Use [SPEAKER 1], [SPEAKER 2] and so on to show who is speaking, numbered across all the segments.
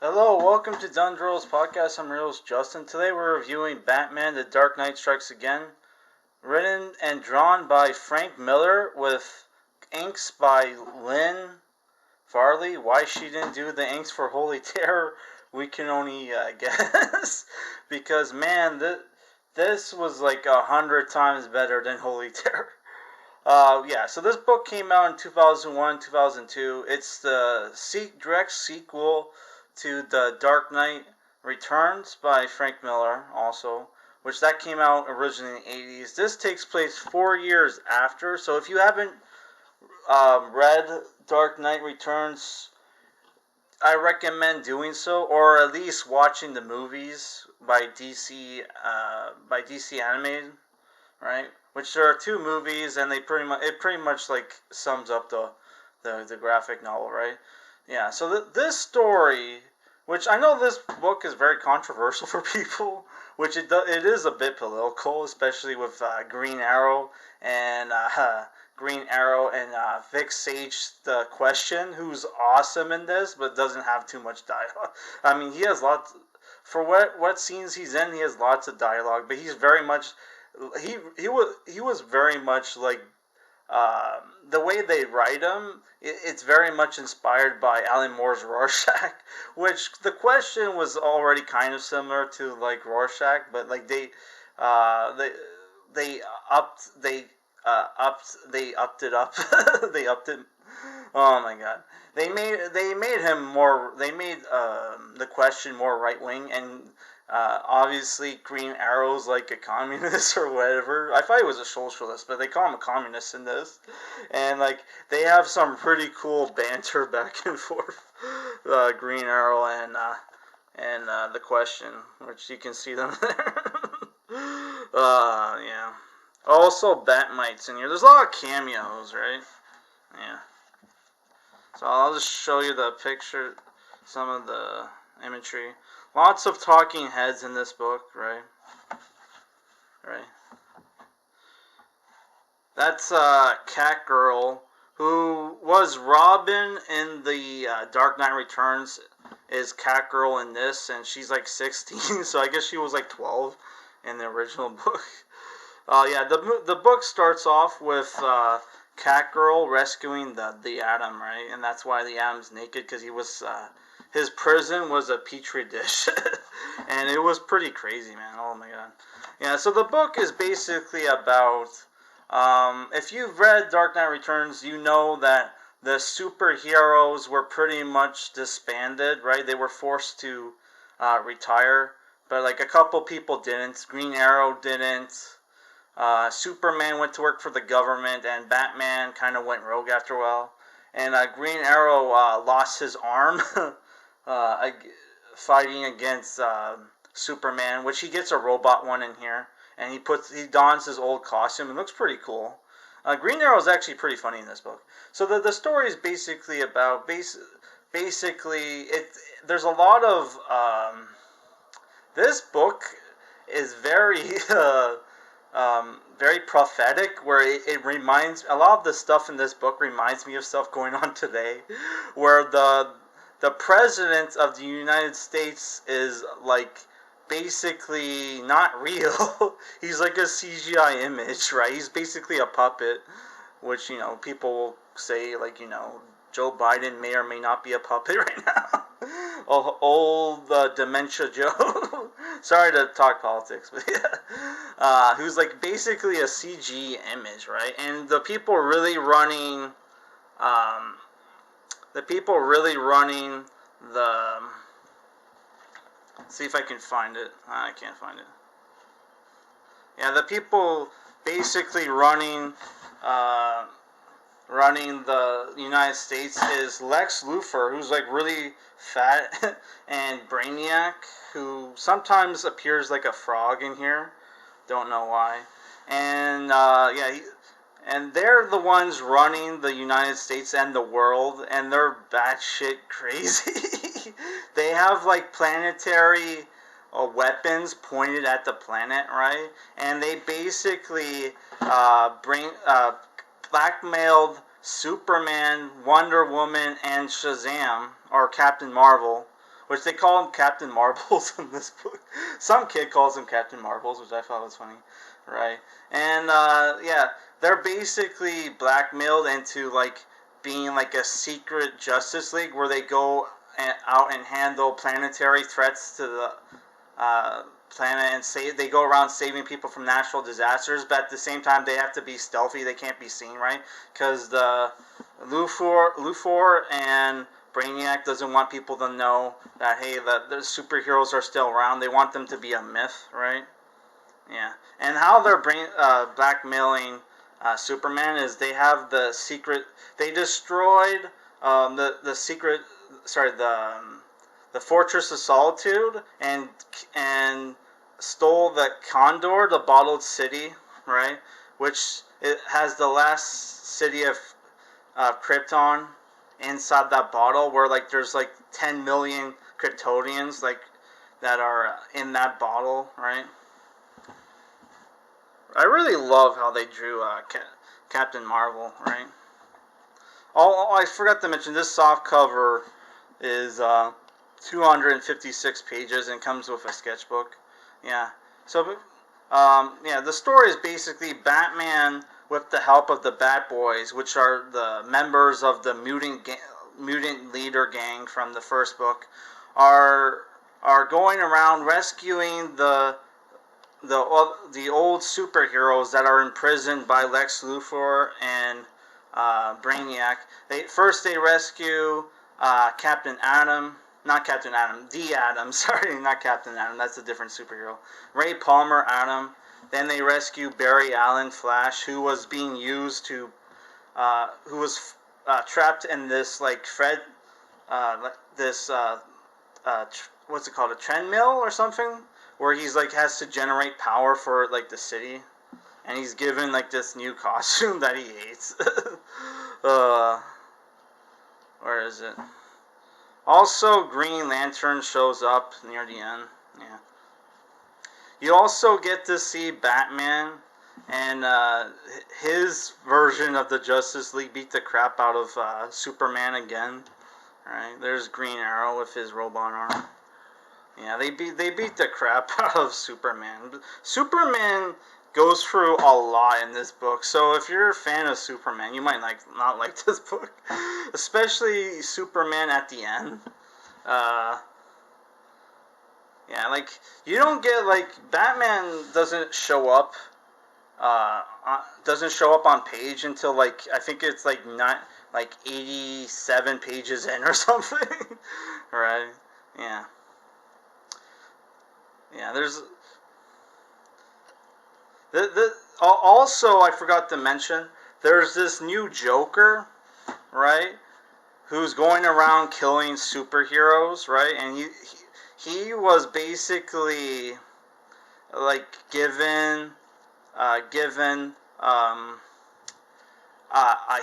[SPEAKER 1] Hello, welcome to Dundrill's podcast. I'm Reels Justin. Today we're reviewing Batman: The Dark Knight Strikes Again, written and drawn by Frank Miller with inks by Lynn Varley. Why she didn't do the inks for Holy Terror, we can only guess. Because man, this was like 100 times better than Holy Terror. So this book came out in 2001, 2002. It's the direct sequel to The Dark Knight Returns by Frank Miller, also, which that came out originally in the 80s. This takes place 4 years after, so if you haven't read Dark Knight Returns, I recommend doing so, or at least watching the movies by DC Animated, right? Which there are two movies, and it pretty much like sums up the graphic novel, right? Yeah. So this story, which I know this book is very controversial for people, which it is a bit political, especially with Green Arrow and Vic Sage the Question, who's awesome in this, but doesn't have too much dialogue. I mean, he has lots for what scenes he's in. He has lots of dialogue, but he's very much he was very much like the way they write him. It's very much inspired by Alan Moore's Rorschach, which the Question was already kind of similar to like Rorschach, but like uh, they they upped it up. They upped it. Oh my god. They made him more. They made the Question more right wing, and obviously Green Arrow's like a communist or whatever. I thought he was a socialist, but they call him a communist in this. And like they have some pretty cool banter back and forth. Green Arrow and the Question, which you can see them there. Yeah. Also, Batmites in here. There's a lot of cameos, right? Yeah. So I'll just show you the picture, some of the imagery. Lots of talking heads in this book, right? Right. That's Catgirl, who was Robin in the Dark Knight Returns, is Catgirl in this, and she's like 16, so I guess she was like 12 in the original book. The book starts off with Catgirl rescuing the Atom, right? And that's why the Atom's naked, because his prison was a petri dish, and it was pretty crazy, man. Oh my god. Yeah. So the book is basically about. If you've read Dark Knight Returns, you know that the superheroes were pretty much disbanded, right? They were forced to retire, but like a couple people didn't. Green Arrow didn't. Superman went to work for the government, and Batman kind of went rogue after a while. And Green Arrow lost his arm fighting against Superman, which he gets a robot one in here, and he dons his old costume. It looks pretty cool. Green Arrow is actually pretty funny in this book. So the story is basically about basically it. There's a lot of this book is very. Very prophetic, where it reminds a lot of the stuff in this book reminds me of stuff going on today, where the president of the United States is like basically not real. He's like a CGI image, right? He's basically a puppet, which people will say like Joe Biden may or may not be a puppet right now. Old dementia Joe. Sorry to talk politics, but yeah. Who's like basically a CG image, right? And the people really running, the. Let's see if I can find it. I can't find it. Yeah, the people basically running the United States is Lex Luthor, who's like really fat, and Brainiac, who sometimes appears like a frog in here. Don't know why. And and they're the ones running the United States and the world, and they're batshit crazy. They have like planetary weapons pointed at the planet, right? And they basically blackmailed Superman, Wonder Woman, and Shazam, or Captain Marvel, which they call him Captain Marbles in this book. Some kid calls him Captain Marbles, which I thought was funny, right? And yeah, they're basically blackmailed into like being like a secret Justice League where they go out and handle planetary threats to the planet and they go around saving people from natural disasters, but at the same time they have to be stealthy. They can't be seen, right? Because the Luthor and Brainiac doesn't want people to know that, hey, the superheroes are still around. They want them to be a myth, right? Yeah. And how they're blackmailing Superman is they have the secret. They destroyed the secret. Sorry, the Fortress of Solitude and stole the Condor, the bottled city, right? Which it has the last city of Krypton inside that bottle, where like there's like 10 million Kryptonians like that are in that bottle, right? I really love how they drew Captain Marvel, right? Oh, I forgot to mention this soft cover is 256 pages and comes with a sketchbook. Yeah. So, yeah, the story is basically Batman with the help of the Bat Boys, which are the members of the mutant leader gang from the first book, are going around rescuing the old superheroes that are imprisoned by Lex Luthor and Brainiac. They rescue Captain Atom. Not Captain Atom, the Atom, sorry, not Captain Atom, that's a different superhero. Ray Palmer, Atom. Then they rescue Barry Allen, Flash, who was being used to, who was trapped in this, like, what's it called, a treadmill or something? Where he's, like, has to generate power for, like, the city. And he's given, like, this new costume that he hates. Where is it? Also, Green Lantern shows up near the end. Yeah. You also get to see Batman and his version of the Justice League beat the crap out of Superman again. Right? There's Green Arrow with his robot arm. Yeah, they beat the crap out of Superman. Superman goes through a lot in this book, so if you're a fan of Superman, you might not like this book, especially Superman at the end. Yeah, like you don't get like Batman doesn't show up on page until like I think it's like not like 87 pages in or something, right? Yeah. Yeah, there's also, I forgot to mention, there's this new Joker, right? Who's going around killing superheroes, right? And he was basically like given a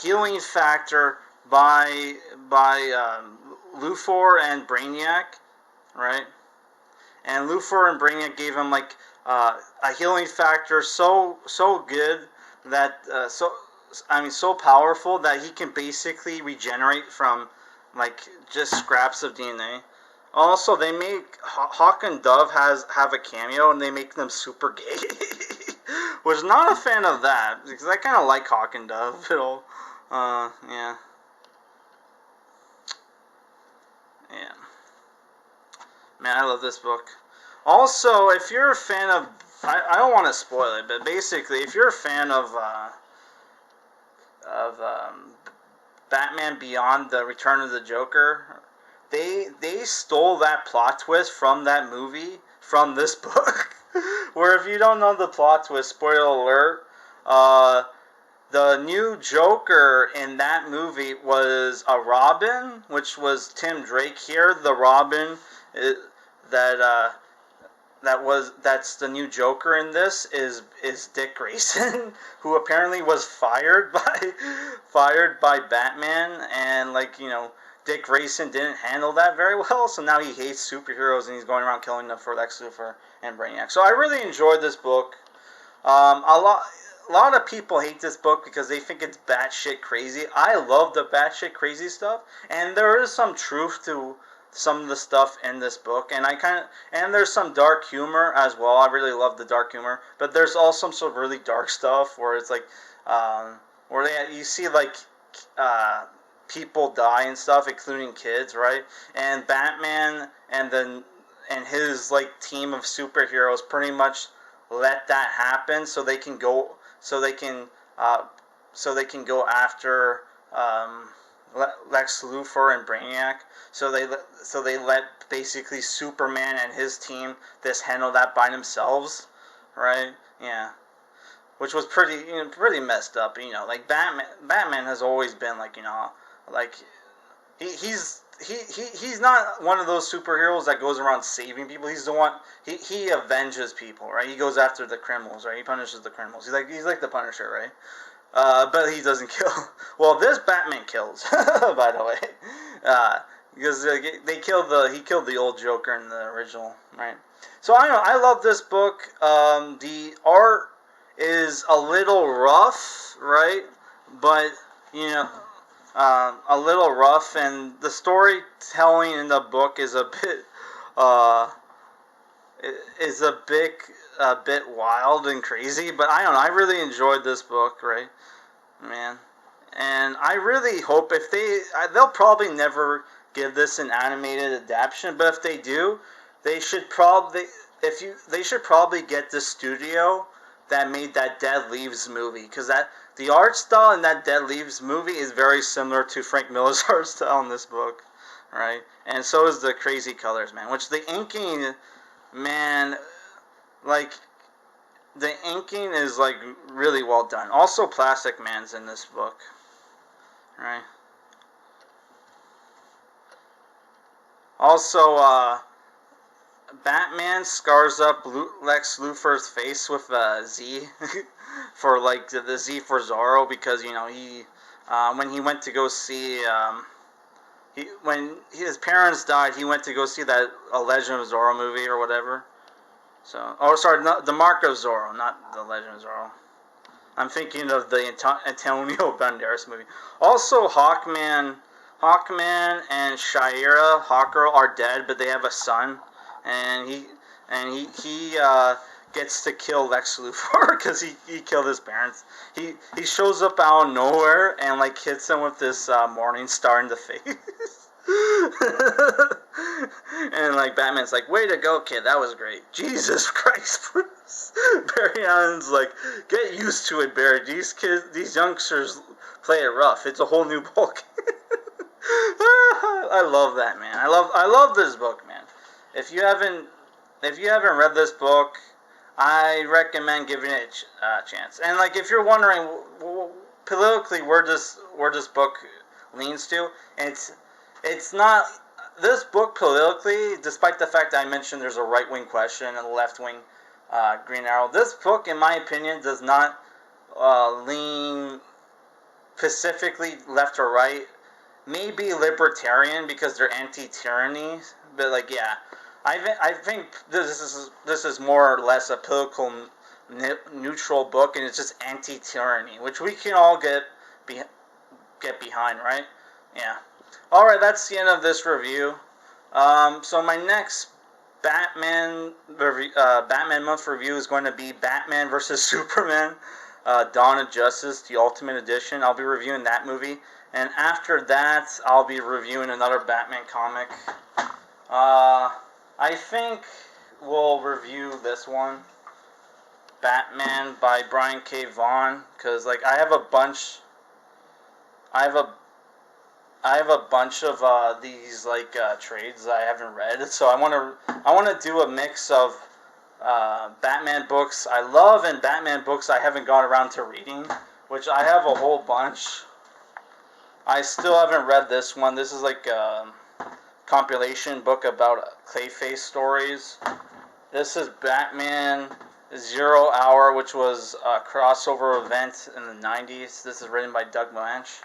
[SPEAKER 1] healing factor by Luthor and Brainiac, right? And Luthor and Brainiac gave him like a healing factor so good that so powerful that he can basically regenerate from like just scraps of DNA. Also, they make Hawk and Dove have a cameo and they make them super gay. Was not a fan of that because I kind of like Hawk and Dove. Yeah. Yeah. Man, I love this book. Also, if you're a fan of, I don't want to spoil it, but basically, if you're a fan of Batman Beyond: The Return of the Joker, they stole that plot twist from that movie from this book. Where if you don't know the plot twist, spoiler alert, the new Joker in that movie was a Robin, which was Tim Drake here. The Robin that's the new Joker in this is Dick Grayson, who apparently was fired by Batman, and like Dick Grayson didn't handle that very well, so now he hates superheroes and he's going around killing them for Lex Luthor and Brainiac. So I really enjoyed this book. A lot of people hate this book because they think it's batshit crazy. I love the batshit crazy stuff, and there is some truth to some of the stuff in this book, and and there's some dark humor as well. I really love the dark humor, but there's also some really dark stuff where it's like, where you see like people die and stuff, including kids, right? And Batman and his like team of superheroes pretty much let that happen so they can uh, go after Lex Luthor and Brainiac. So they let basically Superman and his team just handle that by themselves, right? Yeah, which was pretty messed up. Like Batman has always been like like he's not one of those superheroes that goes around saving people. He's the one he avenges people, right? He goes after the criminals, right? He punishes the criminals. He's like the Punisher, right? But he doesn't kill. Well, this Batman kills, by the way, because he killed the old Joker in the original, right? So I don't know. I love this book. The art is a little rough, right? But you know, a little rough, and the storytelling in the book is uh, a bit wild and crazy. But I don't know. I really enjoyed this book, right, man? And I really hope if they'll probably never give this an animated adaptation, but if they do, they should probably they should probably get the studio that made that Dead Leaves movie, because the art style in that Dead Leaves movie is very similar to Frank Miller's art style in this book, right? And so is the crazy colors, man. Which the inking, man, like the inking is like really well done. Also, Plastic Man's in this book, right? Also, Batman scars up Lex Luthor's face with a Z for like the Z for Zorro, because he when he went to go see when his parents died, he went to go see that A Legend of Zorro movie or whatever. So, oh sorry, not the Mark of Zorro, not the Legend of Zorro. I'm thinking of the Antonio Banderas movie. Also, Hawkman and Shira Hawkgirl are dead, but they have a son, and he gets to kill Lex Luthor because he killed his parents. He shows up out of nowhere and like hits him with this morning star in the face. And like Batman's like, way to go, kid, that was great. Jesus Christ, Bruce. Barry Allen's like, get used to it, Barry. These youngsters play it rough. It's a whole new ball game. I love that, man. I love this book, man. If you haven't read this book, I recommend giving it a chance. And like, if you're wondering politically where this book leans to, it's not this book politically, despite the fact that I mentioned there's a right-wing question and a left-wing Green Arrow. This book, in my opinion, does not lean specifically left or right. Maybe libertarian because they're anti-tyranny, but like, yeah, I think this is more or less a political neutral book, and it's just anti-tyranny, which we can all get behind, right? Yeah. All right, that's the end of this review. So my next Batman month review is going to be Batman vs Superman, Dawn of Justice, the Ultimate Edition. I'll be reviewing that movie. And after that, I'll be reviewing another Batman comic. I think we'll review this one, Batman by Brian K. Vaughan, because like I have a bunch of these like trades I haven't read, so I want to do a mix of Batman books I love and Batman books I haven't got around to reading, which I have a whole bunch. I still haven't read this one. This is like a compilation book about Clayface stories. This is Batman Zero Hour, which was a crossover event in the 90s. This is written by Doug Blanche.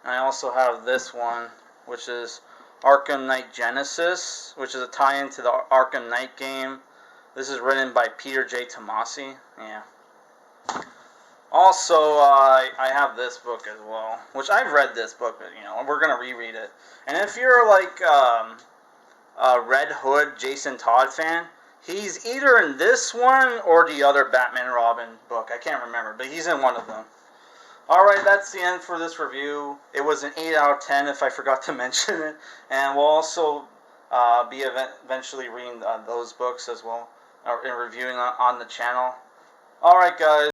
[SPEAKER 1] And I also have this one, which is Arkham Knight Genesis, which is a tie-in to the Arkham Knight game. This is written by Peter J. Tomasi. Yeah. Also, I have this book as well, which I've read this book, but we're gonna reread it. And if you're like, Red Hood Jason Todd fan. He's either in this one or the other Batman and Robin book. I can't remember, but he's in one of them. Alright, that's the end for this review. It was an 8 out of 10 if I forgot to mention it. And we'll also be eventually reading those books as well, and reviewing on the channel. Alright, guys.